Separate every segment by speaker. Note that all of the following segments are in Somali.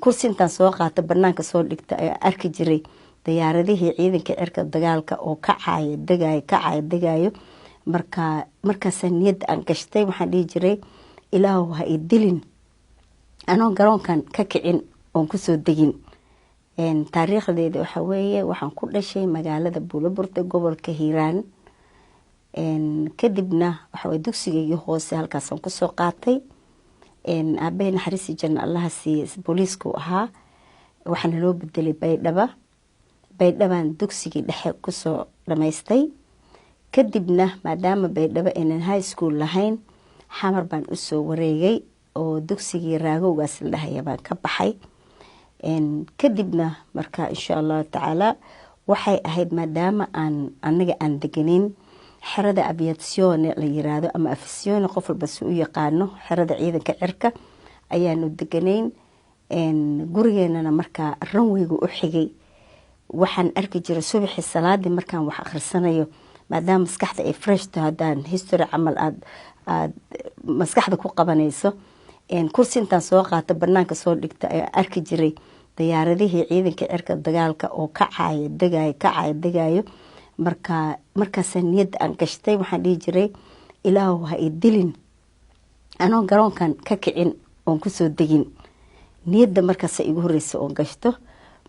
Speaker 1: kursi intaan soo qaata banaanka soo dhigta ayaa arki jiray diyaaradihii ciidanka cirka dagaalka oo kacaya degayo markaasa niyad aan gashtay waxaan dhihi jiray ilaahu ha i dilin anoo garoonkan ka kicin oon kusoo degin. taariikhdeeda waxa weeye waxaan ku dhashay magaalada Buulaburte gobolka Hiiraan. kadibna waxa way dugsigayga hoose halkaasaan kusoo qaatay. aabbahay naxariis janna allaha siiyey booliisku ahaa waxaana loo bedelay baydhabaan dugsigii dhexe kusoo dhamaystay. kadibna maadaama baydhabo inaan high school lahayn xamar baan usoo wareegay oo dugsigii raagowgaas la dhahaya baan ka baxay. kadibna marka insha Allah tacaala waxay ahayd maadaama anaga aan deganin xerada aviazione la yiraahdo ama aviazione qof walba si u yaqaano xerada ciidanka cirka ayaanu deganayn. gurigeenana marka ranwaygu u xigay waxaan arki jiray subaxii salaadii markaan wax akhrisanayo maadaama maskaxda ay fresh tahay hadaan history camal aad maskaxda ku qabanayso kursi intaan soo qaata banaanka soo dhigta ayaa arki jiray diyaaradihii ciidanka cirka dagaalka oo kacaya degayo markaasa niyad aan gashtay waxaan dhihi jiray ilaahu ha i dilin anoo garoonkan ka kicin oon kusoo degin. niyadda markaasa igu horeysa oon gashto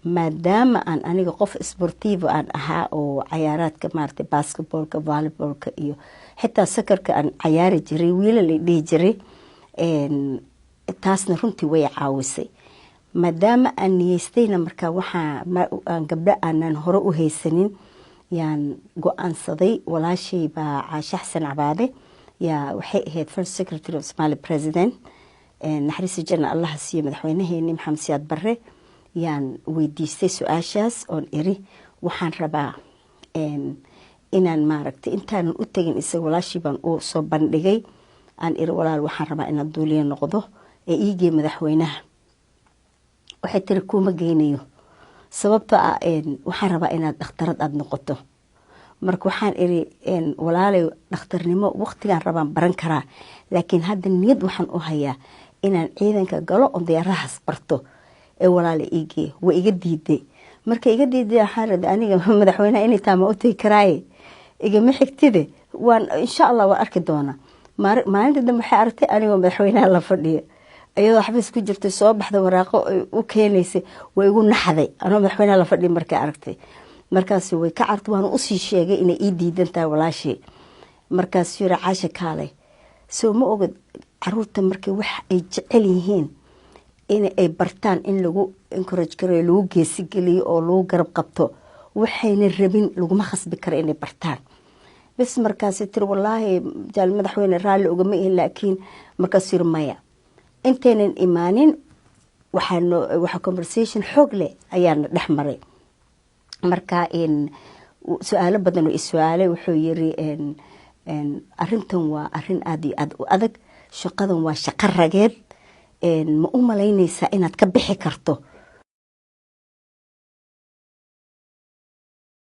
Speaker 1: maadaama aan aniga qof sportivo aan ahaa oo cayaaraadka maaragtay basketballka volleyballka iyo xitaa sakarka aan cayaari jiray wiilal ay dhihi jiray. taasna runtii way caawisay maadaama aan niyeystayna marka waxaan gabdho aanan hore u haysanin yaan go-aansaday. walaashay baa Caasha Xasan Cabaade yaa waxay ahayd first secretary of Somali president naxariis janna allaha siiyey madaxweynaheeni Maxamed Siyaad Barre yaan weydiistay su-aashaas oon iri waxaan rabaa inaan maaragtay intaanan u tegin isaga walaashii baan u soo bandhigay aan iri walaal waxaan rabaa inaan duuliye noqdo iigee madaxweynaha. waxay tiri kuma geynayo sababtoo ah waxaan rabaa inaad dhakhtarad aad noqoto. marka waxaan iri walaalay dhakhtarnimo waqtigaan rabaan baran karaa laakiin hadda niyad waxaan u hayaa inaan ciidanka galo oo diyaarahaas barto walaal iigee waa iga diiday. marka iga diiday waxaan rabaa aniga madaxweynaha inay taama u tagi karaaye igama xigtide waan insha Allah waan arki doonaa. maalinta dambe waxay aragtay anigoo madaxweynaha la fadhiyo iyadoo xafiis ku jirtay soo baxda waraaqo u keenaysay way igu naxday anoo madaxweynaha la fadhiyo markay aragtay. markaas way ka cartay waan u sii sheegay inay ii diidan tahay walaashii. markaas yiri Caasha kaalay soo ma ogid caruurta markay wax ay jecel yihiin in ay bartaan in lagu encourage gareeyo lagu geesi geliyo oo lagu garab qabto waxayna rabin laguma khasbi karo inay bartaan. bas markaas tir wallahi jaal madaxweyne raali ugama ihin laakiin markaas yiri maya intaynan imaanin waxa conversation xoog leh ayaana dhex maray. marka su'aalo badan oo su'aalay wuxuu yiri arintan waa arin aad iyo aad u adag shaqadan waa shaqo rageed ma u malaynaysaa inaad ka bixi karto